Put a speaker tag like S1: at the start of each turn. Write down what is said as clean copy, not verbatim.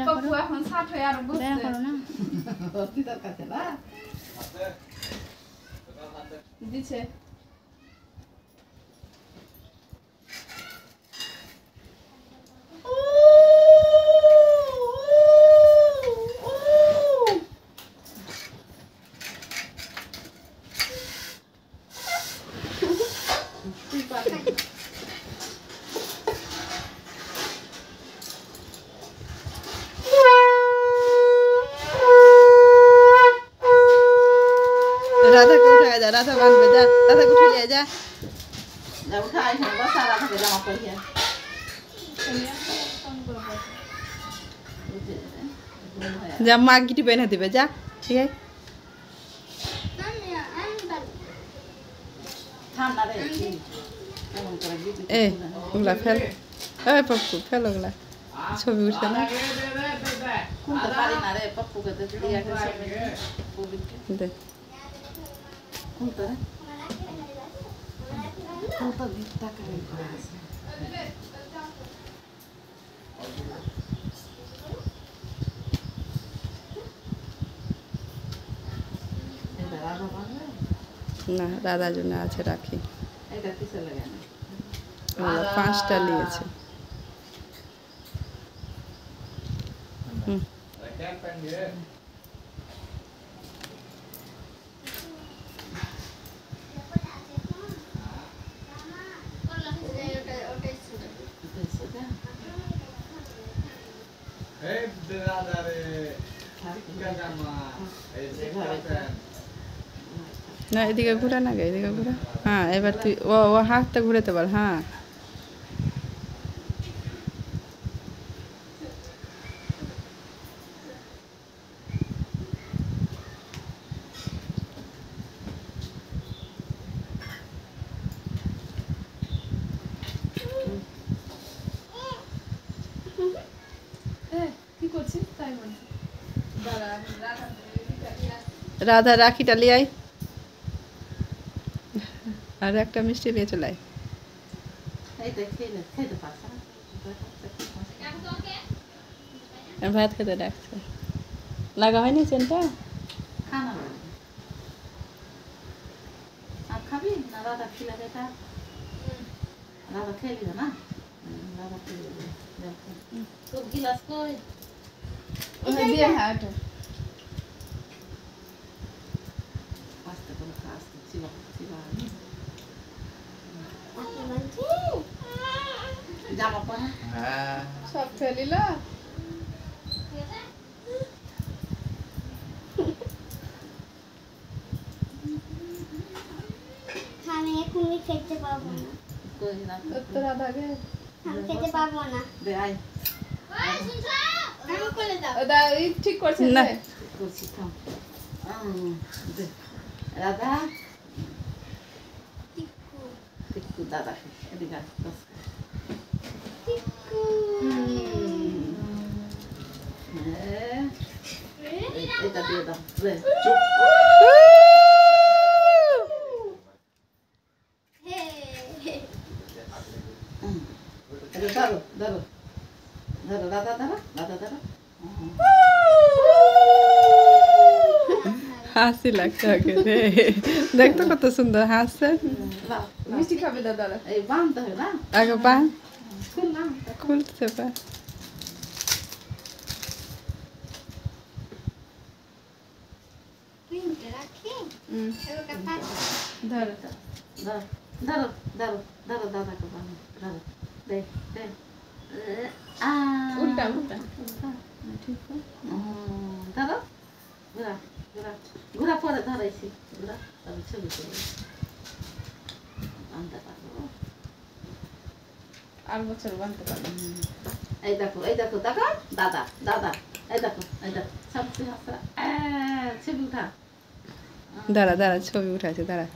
S1: পপু এখন 60 হয়ে আর বুঝছে বেরা করো না তুই তোর কাছে না দিছে
S2: राधा को उठाया जा राधा बांध पे जा राधा को उठा ले जा
S1: जा उठाए हैं बस राधा के जमा कर दिया
S2: जा माँ गिटी पहना दिबे जा ठीक है
S1: थाम ना रे
S2: ए उगला फेल ए पप्पू फेल उगला ছবি উঠছে না
S1: কোনটা পারি না রে পপ্পু কে দিয়া के
S2: দে
S1: কোনটা কোনটা দিতা করে আছে এটা রাধা বাংলা
S2: না দাদার জন্য আছে রাখি
S1: এটা কিসে লাগানো
S2: ওরা 5টা নিয়েছে না এদিকে ঘুরা না এদিকে ঘুরা হ্যাঁ এবার তুই ও হাতটা ঘুরাতে পার হ্যাঁ রাধা রাখিটা লিয়ে আয় আর একটা মিষ্টি নিয়ে চলে আয় ভাত খেতে ডাকছে লাগা হয়নি চেনটা
S1: খাবি না রাধা খিলা দেটা রাধা খেলি না রাধা খেলি তোর গিলাস কই ওই দিয়ে হাট আস্তে করে আস্তে চিবা চিবা জামা পরা হ্যাঁ
S2: সব ফেলিলা
S3: আমি এখন খেতে পারবো না
S1: কই না
S2: তো রাধা গে
S3: আমি খেতে পারবো না
S1: দে আই
S3: ওই শুনছো আমি কোলে দাও
S2: ওদা এই ঠিক করছে না
S1: করছি থাম দে রাধা
S3: টিকু
S1: টিকু দাদা এদিকে বস
S3: টিকু
S1: এটা দিয়ে দাও দে দাঁড়ো দাঁড়ো দাঁড়ো দাদা দাঁড়া দাদা দাঁড়া
S2: হাসি লাগছে আগে রে দেখতো কত সুন্দর হাসছে
S1: মিষ্টি খাবে দাদা এই বাঁধতে হবে না
S2: আগে বান
S1: খুল না
S2: খুলতে পা
S3: প্রিন্টে রাখি ওটা পাস
S1: ধরো ধরো ধরো ধরো ধরো দাদাকে বাঁধো ধরো দে দে
S2: উল্টা উল্টা
S1: ঠিক ধরো ঘুরা ঘুরা ঘুরা পরে ধরাইছি ঘুরা তবে ছবি করে বাঁধতে পারবো
S2: আর বছর বানতে পারবো
S1: এই দেখো দেখো দাদা দাদা এই দেখো সবচেয়ে হাসা ছবি উঠা
S2: দাঁড়া দাঁড়া ছবি উঠাছে দাঁড়া